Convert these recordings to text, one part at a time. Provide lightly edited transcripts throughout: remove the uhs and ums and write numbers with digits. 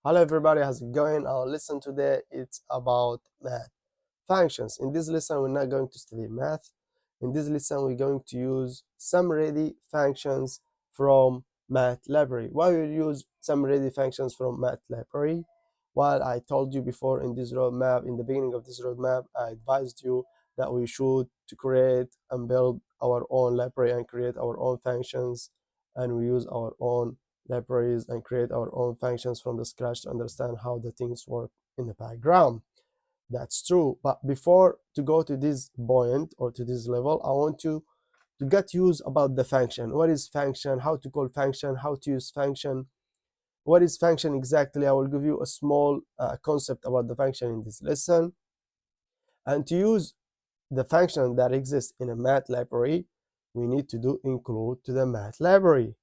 Hello everybody, how's it going? Our lesson today it's about math functions. In this lesson we're not going to study math. In this lesson we're going to use some ready functions from math library. Why we use some ready functions from math library? While I told you before in this roadmap, in the beginning of this roadmap, I advised you that we should to create and build our own library and create our own functions, and we use our own libraries and create our own functions from the scratch to understand how the things work in the background. That's true, but before to go to this point or to this level, I want you to get used about the function. What is function? How to call function? How to use function? What is function exactly? I will give you a small concept about the function in this lesson. And to use the function that exists in a math library, we need to do include to the math library.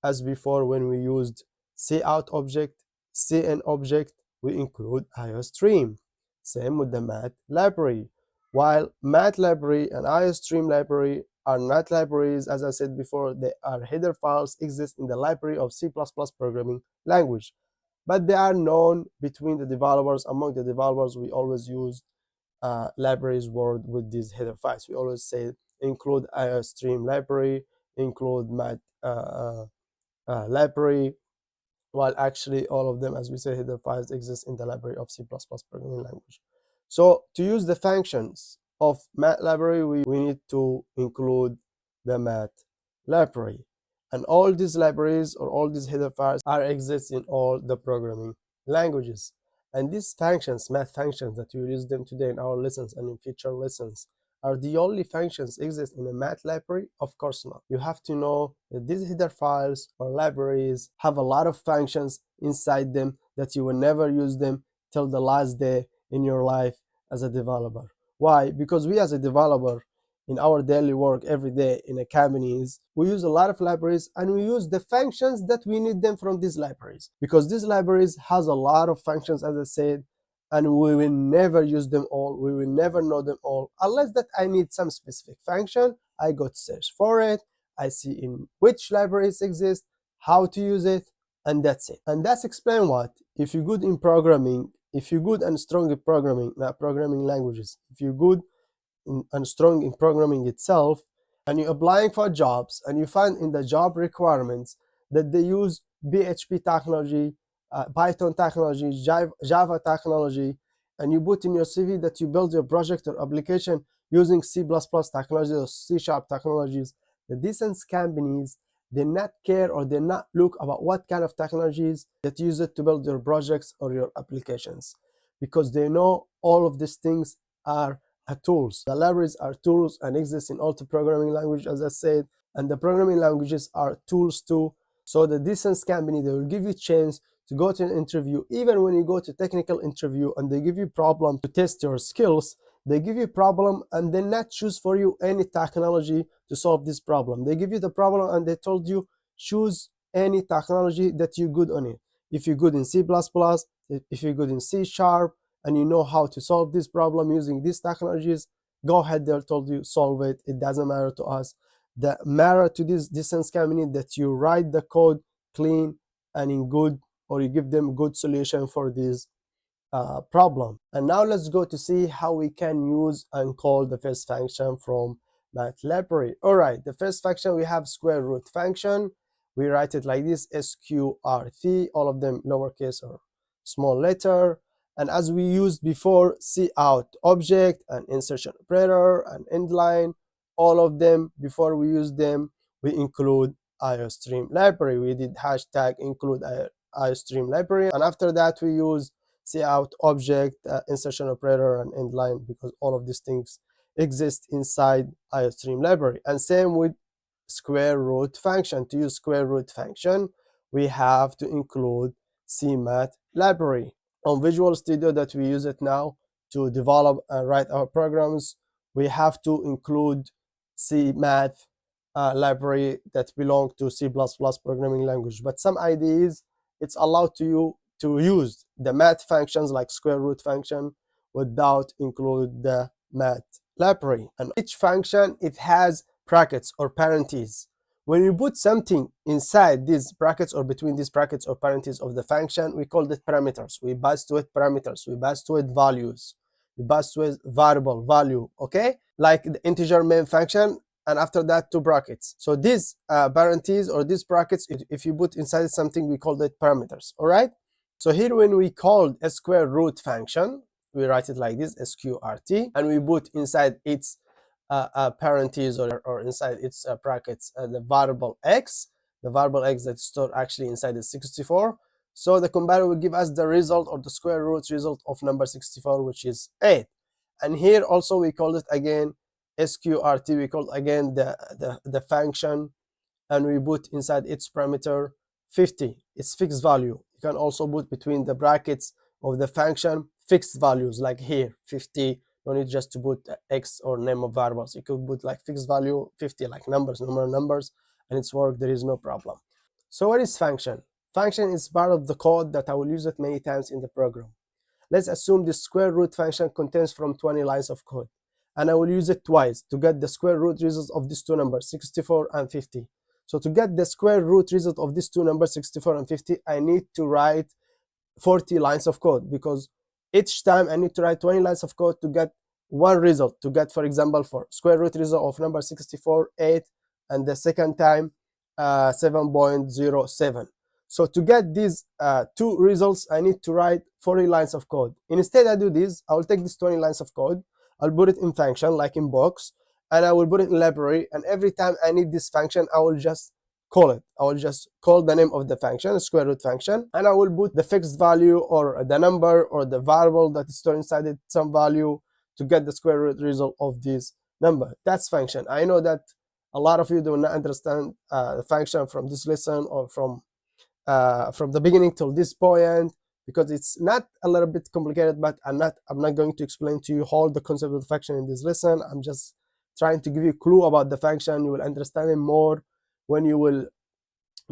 As before, when we used cout object, cin object, we include iostream. Same with the math library. While math library and iostream library are not libraries, as I said before, they are header files exist in the library of C++ programming language. But they are known between the developers. Among the developers, we always use libraries word with these header files. We always say include iostream library, include math library, while actually all of them, as we say, header files exist in the library of C++ programming language. So to use the functions of math library, we need to include the math library. And all these libraries or all these header files are exist in all the programming languages. And these functions, math functions that we use them today in our lessons and in future lessons, are the only functions exist in a math library? Of course not. You have to know that these header files or libraries have a lot of functions inside them that you will never use them till the last day in your life as a developer. Why? Because we as a developer in our daily work every day in a companies, we use a lot of libraries and we use the functions that we need them from these libraries, because these libraries has a lot of functions, as I said, and we will never use them all. We will never know them all unless that I need some specific function. I go to search for it, I see in which libraries exist, how to use it, and that's it. And that's explain what, if you're good in programming, if you're good and strong in programming, not programming languages, if you're good and strong in programming itself, and you're applying for jobs and you find in the job requirements that they use PHP technology, Python technology, Java technology, and you put in your CV that you build your project or application using C++ technology or C# technologies, the decent companies, they not care or they not look about what kind of technologies that you use it to build your projects or your applications, because they know all of these things are tools. The libraries are tools and exist in all the programming language, as I said, and the programming languages are tools too. So the decent company, they will give you a chance to go to an interview. Even when you go to technical interview and they give you problem to test your skills, they give you problem and they not choose for you any technology to solve this problem. They give you the problem and they told you choose any technology that you're good on it. If you're good in C++, if you're good in C#, and you know how to solve this problem using these technologies, go ahead, they told you solve it. It doesn't matter to us. The matter to this distance company that you write the code clean and in good, or you give them good solution for this problem. And now let's go to see how we can use and call the first function from math library. All right, the first function, we have square root function. We write it like this, sqrt, all of them lowercase or small letter. And as we used before, cout object and insertion operator and end line, all of them, before we use them, we include iostream library. We did hashtag include iostream library, and after that we use cout object, insertion operator, and end line, because all of these things exist inside iostream library. And same with square root function. To use square root function, we have to include cmath library. On Visual Studio that we use it now to develop and write our programs, we have to include cmath library that belong to C++ programming language. But some IDEs, it's allowed to you to use the math functions like square root function without include the math library. And each function, it has brackets or parentheses. When you put something inside these brackets or between these brackets or parentheses of the function, we call it parameters. We pass to it parameters, we pass to it values, we pass to it variable value, okay? Like the integer main function, and after that 2 brackets. So these parentheses or these brackets, if you put inside something, we call it parameters, all right? So here when we call a square root function, we write it like this, sqrt, and we put inside its parentheses or inside its brackets the variable x that's stored actually inside the 64. So the compiler will give us the result or the square root result of number 64, which is 8. And here also we call it again sqrt. We call again the function, and we put inside its parameter 50. It's fixed value. You can also put between the brackets of the function fixed values, like here 50. No need just to put x or name of variables. You could put like fixed value 50, like numbers, numbers, and it's work. There is no problem. So what is function? Function is part of the code that I will use it many times in the program. Let's assume the square root function contains from 20 lines of code, and I will use it twice to get the square root result of these two numbers, 64 and 50. So to get the square root result of these two numbers, 64 and 50, I need to write 40 lines of code, because each time I need to write 20 lines of code to get one result. To get, for example, for square root result of number 64, 8, and the second time 7.07. So to get these two results, I need to write 40 lines of code. Instead, I do this. I will take these 20 lines of code, I'll put it in function, like in box, and I will put it in library. And every time I need this function, I will just call it. I will just call the name of the function, square root function, and I will put the fixed value or the number or the variable that is stored inside it, some value, to get the square root result of this number. That's function. I know that a lot of you do not understand the function from this lesson or from the beginning till this point, because it's not a little bit complicated, but I'm not going to explain to you all the concept of the function in this lesson. I'm just trying to give you a clue about the function. You will understand it more when you will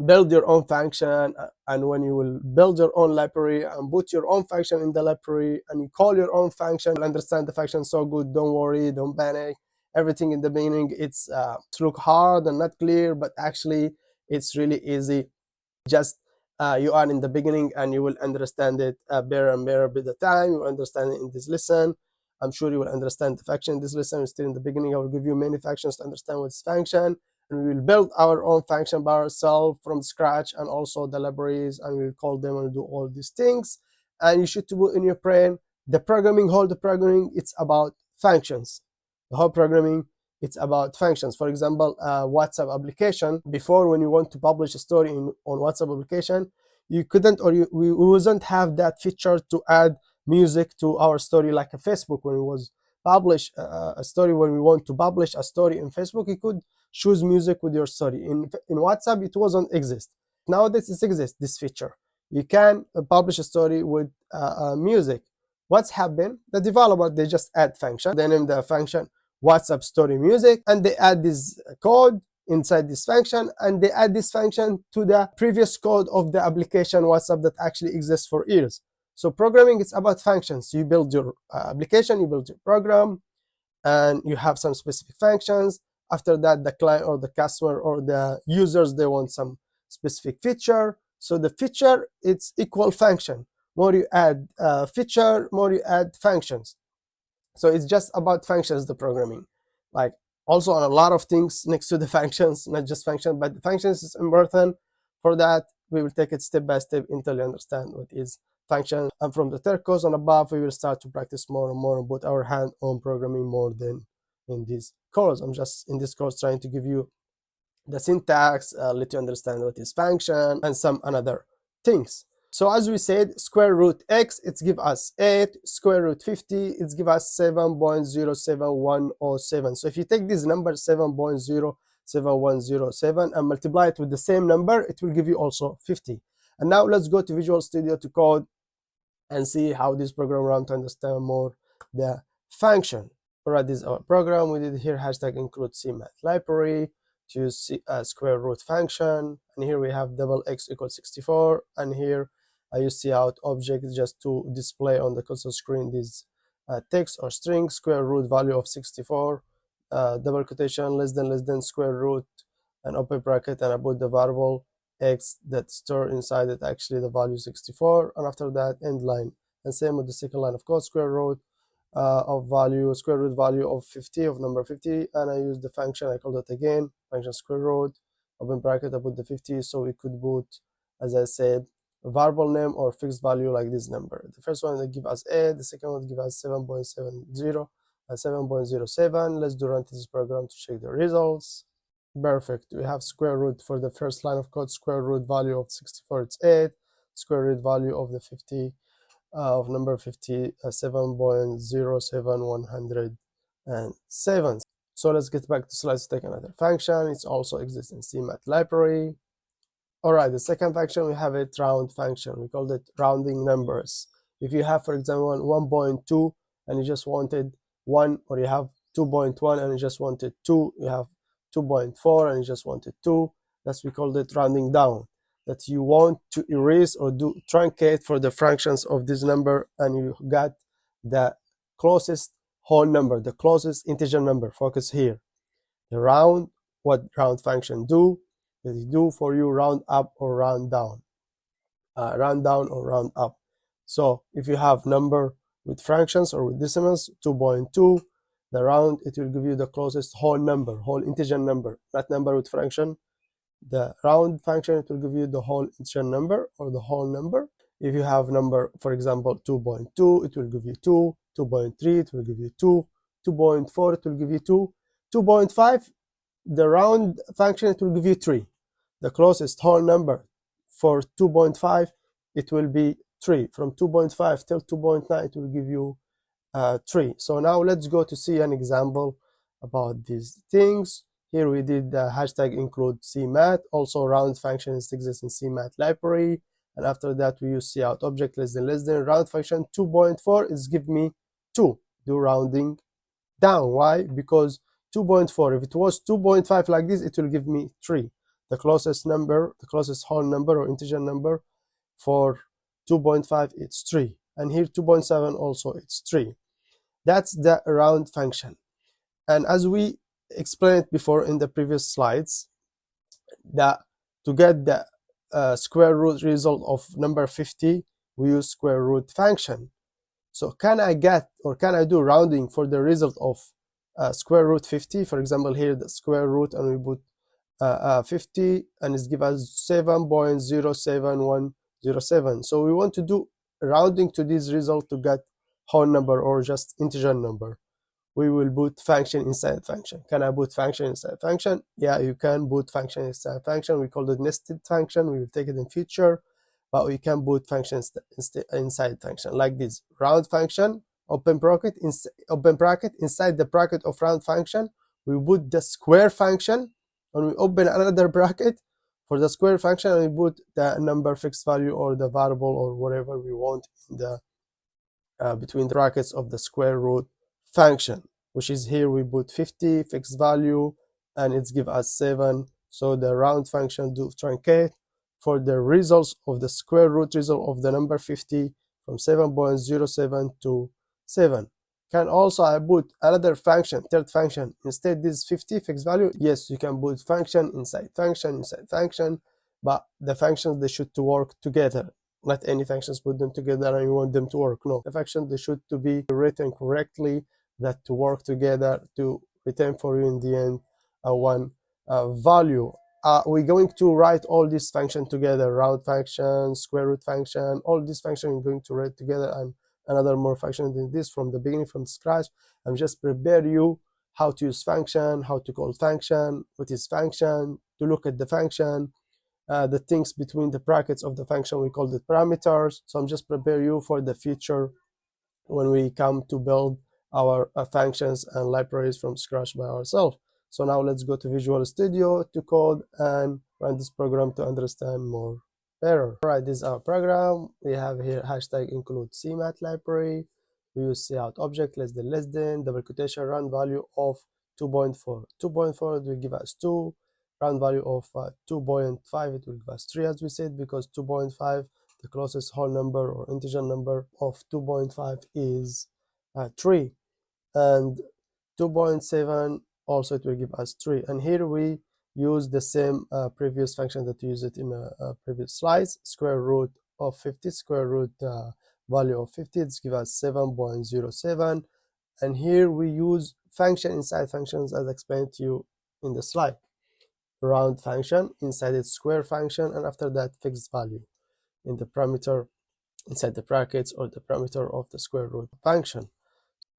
build your own function, and when you will build your own library and put your own function in the library and you call your own function. You'll understand the function so good. Don't worry, don't panic. Everything in the beginning, it's look hard and not clear, but actually it's really easy. Just you are in the beginning, and you will understand it better and better with the time. You will understand it in this lesson. I'm sure you will understand the function in this lesson. We're still in the beginning. I will give you many functions to understand what's function, and we will build our own function by ourselves from scratch, and also the libraries, and we will call them and do all these things. And you should put in your brain the programming, it's about functions. The whole programming, it's about functions. For example, WhatsApp application, before, when you want to publish a story on WhatsApp application, you couldn't, or we wasn't have that feature to add music to our story like a Facebook. When we was publish a story, when we want to publish a story in Facebook, you could choose music with your story. In WhatsApp, it wasn't exist. Nowadays it exists, this feature. You can publish a story with music. What's happened? The developer, they just add function. They name the function WhatsApp story music, and they add this code inside this function, and they add this function to the previous code of the application WhatsApp that actually exists for years. So programming is about functions. You build your application, you build your program, and you have some specific functions. After that, the client or the customer or the users, they want some specific feature. So the feature, it's equal function. More you add feature, more you add functions. So it's just about functions, the programming. Like also on a lot of things next to the functions, not just function, but the functions is important. For that, we will take it step by step until you understand what is function. And from the third course on above, we will start to practice more and more and put our hand on programming more than in this course. I'm just in this course trying to give you the syntax, let you understand what is function and some another things. So as we said, square root x, it's give us 8, square root 50, it's give us 7.07107. So if you take this number 7.07107 and multiply it with the same number, it will give you also 50. And now let's go to Visual Studio to code and see how this program runs to understand more the function. Alright, this is our program. We did here hashtag include cmath library to use square root function, and here we have double x equals 64, and here I use cout object just to display on the console screen this text or string, square root value of 64, double quotation, less than square root and open bracket, and I put the variable x that store inside it actually the value 64, and after that end line. And same with the second line of code, square root of value, square root value of 50, of number 50, and I use the function, I call it again function square root, open bracket, I put the 50, so we could put, as I said, a variable name or fixed value like this number. The first one they give us a, the second one give us 7.70 and 7.07. Let's do run this program to check the results. Perfect. We have square root for the first line of code, square root value of 64, it's 8, square root value of the 50 of number 50, 7.07107. So let's get back to slides to take another function. It also exists in cmath library. All right, the second function, we have a round function. We called it rounding numbers. If you have, for example, 1.2 and you just wanted 1, or you have 2.1 and you just wanted 2, you have 2.4 and you just wanted 2, that's we called it rounding down. That you want to erase or do truncate for the fractions of this number, and you got the closest whole number, the closest integer number. Focus here. The round, what round function do? They do for you round up or round down, round down or round up. So if you have number with fractions or with decimals, 2.2, the round, it will give you the closest whole number, whole integer number, not number with fraction. The round function, it will give you the whole integer number or the whole number. If you have number, for example, 2.2, it will give you 2, 2.3, it will give you 2, 2.4, it will give you 2, 2.5, the round function, it will give you 3. The closest whole number for 2.5, it will be 3. From 2.5 till 2.9, it will give you 3. So now let's go to see an example about these things. Here we did the hashtag include cmath. Also round function exists in cmath library. And after that, we use cout object less than round function 2.4 is give me 2. Do rounding down. Why? Because 2.4, if it was 2.5 like this, it will give me 3. The closest number, the closest whole number or integer number for 2.5, it's 3. And here 2.7 also, it's 3. That's the round function. And as we explained before in the previous slides, that to get the square root result of number 50, we use square root function. So can I get, or can I do rounding for the result of square root 50? For example, here the square root, and we put 50, and it's give us 7.07107. So we want to do rounding to this result to get whole number or just integer number. We will put function inside function. Can I put function inside function? Yeah, you can put function inside function. We call it nested function. We will take it in future, but we can put functions inside function like this. Round function, open bracket, inside the bracket of round function, we put the square function, and we open another bracket for the square function, and we put the number fixed value or the variable or whatever we want in the between the brackets of the square root function, which is here we put 50 fixed value, and it's give us 7. So the round function do truncate for the results of the square root result of the number 50 from 7.07 to 7. Can also I put another function, third function, instead this 50 fixed value? Yes, you can put function inside function, but the functions, they should to work together. Not any functions put them together and you want them to work. No, the functions, they should to be written correctly, that to work together to return for you in the end one value. We're going to write all these functions together, round function, square root function, all these functions we're going to write together, and another more function than this from the beginning, from scratch. I'm just prepare you how to use function, how to call function, what is function, to look at the function, the things between the brackets of the function, we call it parameters. So I'm just prepare you for the future when we come to build our functions and libraries from scratch by ourselves. So now let's go to Visual Studio to code and run this program to understand more better. All right, this is our program. We have here hashtag include cmath library. We use cout object less than double quotation round value of 2.4. 2.4 will give us 2. Round value of 2.5, it will give us 3, as we said, because 2.5, the closest whole number or integer number of 2.5 is 3. And 2.7 also, it will give us 3. And here we use the same previous function that you used it in previous slides. Square root of 50, square root value of 50, it's give us 7.07. And here we use function inside functions as explained to you in the slide. Round function, inside its square function, and after that fixed value in the parameter inside the brackets or the parameter of the square root function.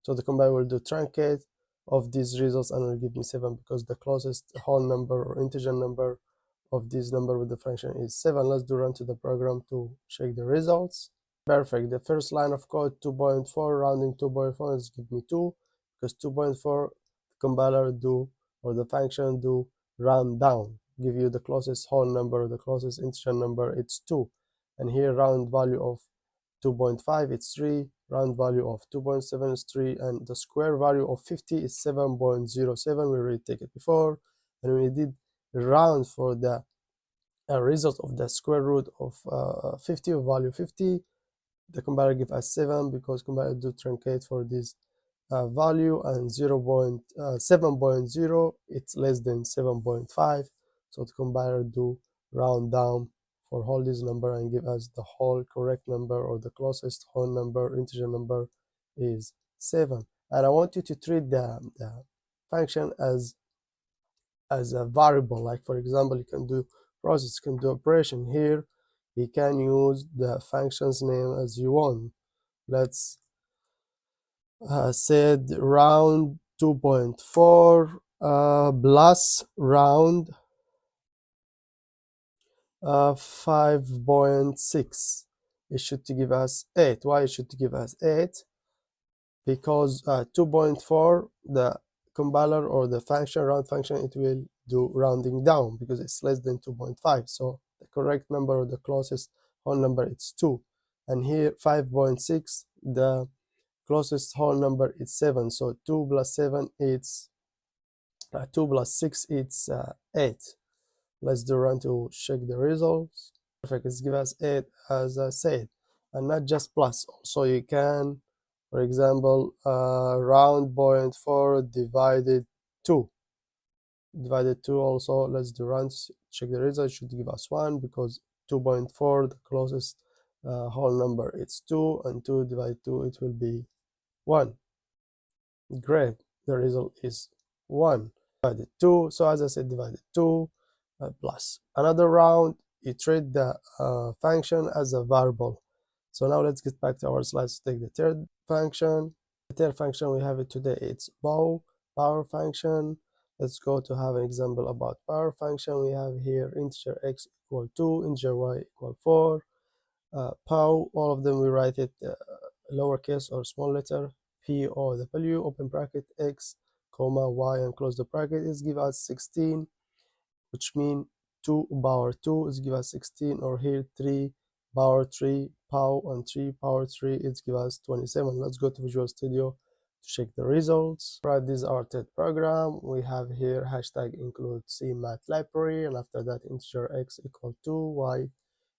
So the compiler will do truncate of these results and will give me 7 because the closest whole number or integer number of this number with the function is 7. Let's do run to the program to check the results. Perfect. The first line of code 2.4 rounding 2.4 is give me 2 because 2.4 the compiler do or the function do round down, give you the closest whole number, the closest integer number, it's 2. And here round value of 2.5 it's 3, round value of 2.7 is 3, and the square value of 50 is 7.07. We already take it before, and we did round for the result of the square root of 50 of value 50. The compiler give us 7 because compiler do truncate for this value, and 7.0 it's less than 7.5, so the compiler do round down for whole this number and give us the whole correct number, or the closest whole number integer number is 7. And I want you to treat the function as a variable. Like for example, you can do process, you can do operation. Here you can use the function's name as you want. Let's said round 2.4 plus round 5.6. It should give us 8. Why it should give us 8? Because 2.4 the compiler or the function round function, it will do rounding down because it's less than 2.5. So the correct number or the closest whole number it's 2. And here 5.6 the closest whole number is 7. So 2 plus 7 it's 2 plus 6 it's 8. Let's do run to check the results. Perfect, it's give us 8 as I said, and not just plus. Also you can, for example, round 0.4 divided 2 also. Let's do run to check the result. It should give us 1 because 2.4 the closest whole number it's 2, and 2 divided 2 it will be 1. Great, the result is 1 divided 2. So as I said, divided 2 plus another round, you treat the function as a variable. So now let's get back to our slides to take the third function. The third function we have it today, it's power function. Let's go to have an example about power function. We have here integer x equal 2, integer y equal 4. Pow, all of them we write it lowercase or small letter, p or w, open bracket, x comma y and close the bracket is give us 16, which mean 2 power 2 is give us 16, or here 3 power 3 pow and 3 power 3 is give us 27. Let's go to Visual Studio to check the results. Right, this is our third program. We have here hashtag include cmath library, and after that integer x equal 2, y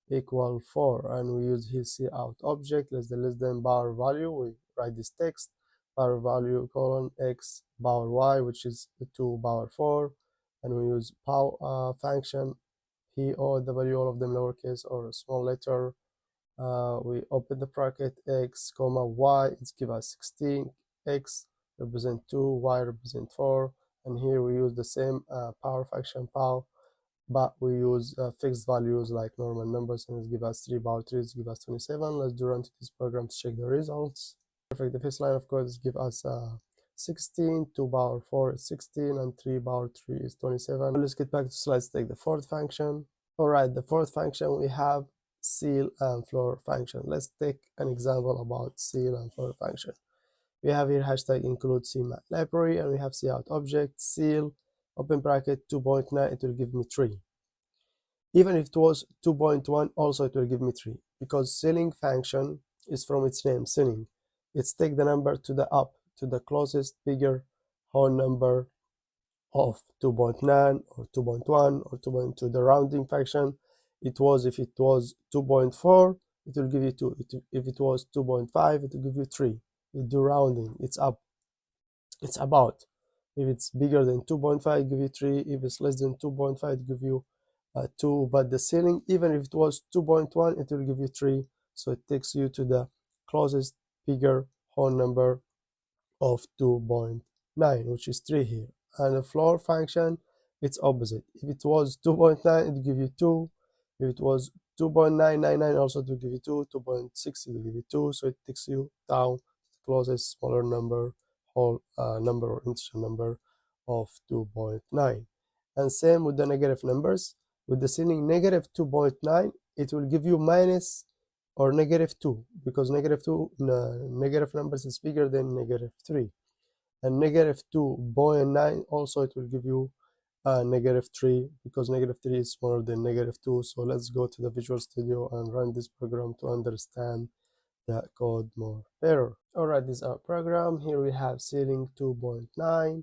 equal 4, and we use his cout object less than power value. We write this text power value colon x power y, which is 2 power 4, and we use pow function p o w, all of them lowercase or small letter. We open the bracket, x comma y, it's give us 16, x represent 2, y represent 4, and here we use the same power function pow, but we use fixed values like normal numbers, and it give us 3 power 3 is give us 27. Let's do run to this program to check the results. Perfect, the first line of code is give us 16, 2 power 4 is 16, and 3 power 3 is 27. Let's get back to slides to take the fourth function. All right, the fourth function we have ceil and floor function. Let's take an example about ceil and floor function. We have here hashtag include cmath library, and we have cout object ceil open bracket 2.9, it will give me 3. Even if it was 2.1, also it will give me 3, because ceiling function is from its name, ceiling. It's take the number to the up, to the closest bigger whole number of 2.9 or 2.1 or 2.2. The rounding function, it was, if it was 2.4, it will give you 2. If it was 2.5, it will give you 3. It do rounding, it's up, it's about. If it's bigger than 2.5, give you 3. If it's less than 2.5, give you 2. But the ceiling, even if it was 2.1, it will give you 3. So it takes you to the closest bigger whole number of 2.9, which is 3 here. And the floor function, it's opposite. If it was 2.9, it will give you 2. If it was 2.999, also to give you 2. 2.6, it will give you 2. So it takes you down to the closest smaller number, whole number or integer number of 2.9. And same with the negative numbers. With the ceiling negative 2.9, it will give you minus or negative 2, because negative 2 negative numbers is bigger than negative 3. And negative 2.9 also it will give you negative 3, because negative 3 is smaller than negative 2. So let's go to the Visual Studio and run this program to understand the code more better. Alright, this is our program. Here we have ceiling 2.9,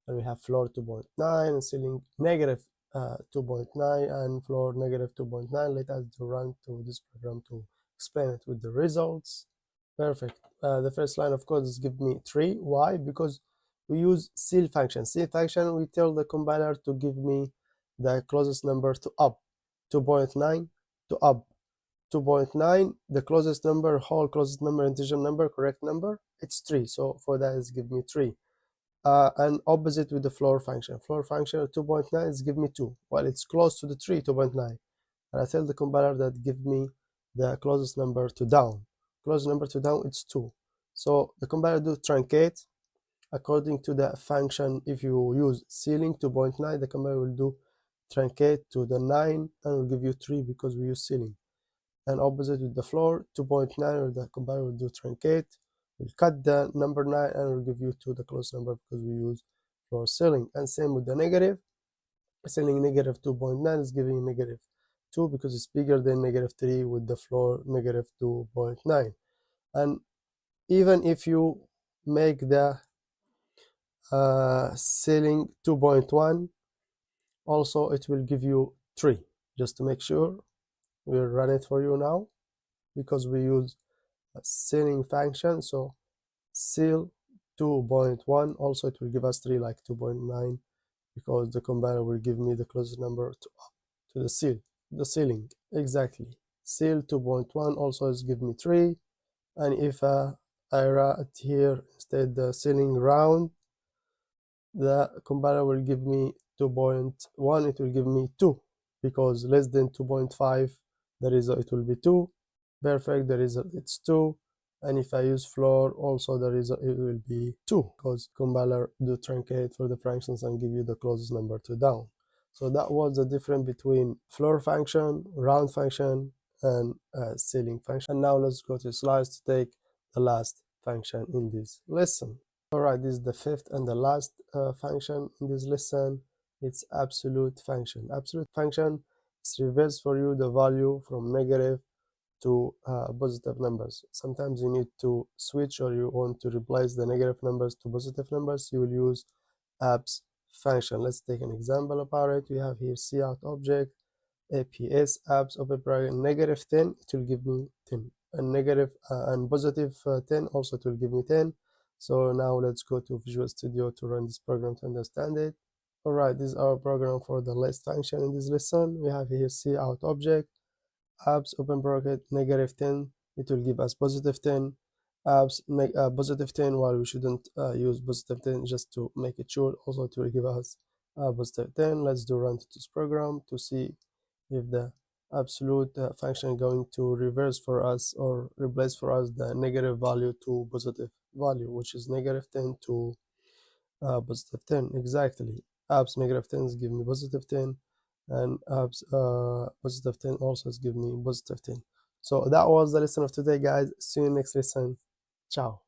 and we have floor 2.9, and ceiling negative 2.9 and floor negative 2.9. Let us run to this program to explain it with the results. Perfect. The first line of code is give me 3. Why? Because we use ceil function. Ceil function, we tell the compiler to give me the closest number to up. 2.9 to up. 2.9, the closest number, whole closest number, integer number, correct number, it's 3. So for that, it's give me 3. And opposite with the floor function. Floor function 2.9 is give me 2. Well, it's close to the 3, 2.9. And I tell the compiler that give me the closest number to down. Closest number to down, it's 2. So the compiler do truncate according to the function. If you use ceiling 2.9, the compiler will do truncate to the 9 and will give you 3 because we use ceiling. And opposite with the floor 2.9, or the compiler will do truncate. We'll cut the number 9 and we'll give you 2, the close number, because we use floor ceiling. And same with the negative. Ceiling negative 2.9 is giving negative 2 because it's bigger than negative 3 with the floor negative 2.9. And even if you make the ceiling 2.1, also it will give you 3. Just to make sure, we'll run it for you now, because we use a ceiling function. So ceil 2.1, also it will give us 3 like 2.9, because the compiler will give me the closest number to the ceiling. Exactly. Ceil 2.1 also is give me 3. And if I write here instead the ceiling round, the compiler will give me 2.1, it will give me 2, because less than 2.5, the result it will be 2. Perfect, the result it's 2. And if I use floor, also the result it will be 2, because compiler do truncate for the functions and give you the closest number to down. So that was the difference between floor function, round function, and ceiling function. And now let's go to slides to take the last function in this lesson. Alright, this is the fifth and the last function in this lesson. It's absolute function. Absolute function is reverse for you the value from negative to positive numbers. Sometimes you need to switch, or you want to replace the negative numbers to positive numbers. You will use abs function. Let's take an example about it. We have here cout object, APS, abs open bracket, negative 10, it will give me 10. And negative and positive 10, also it will give me 10. So now let's go to Visual Studio to run this program to understand it. Alright, this is our program for the last function in this lesson. We have here cout object, abs open bracket, negative 10, it will give us positive 10. Abs positive 10, while we shouldn't use positive 10 just to make it sure. Also it will give us positive 10. Let's do run to this program to see if the absolute function going to reverse for us or replace for us the negative value to positive value, which is negative 10 to positive 10. Exactly. Abs negative 10 is giving me positive 10, and abs positive 10 also is giving me positive 10. So that was the lesson of today, guys. See you next lesson. Ciao.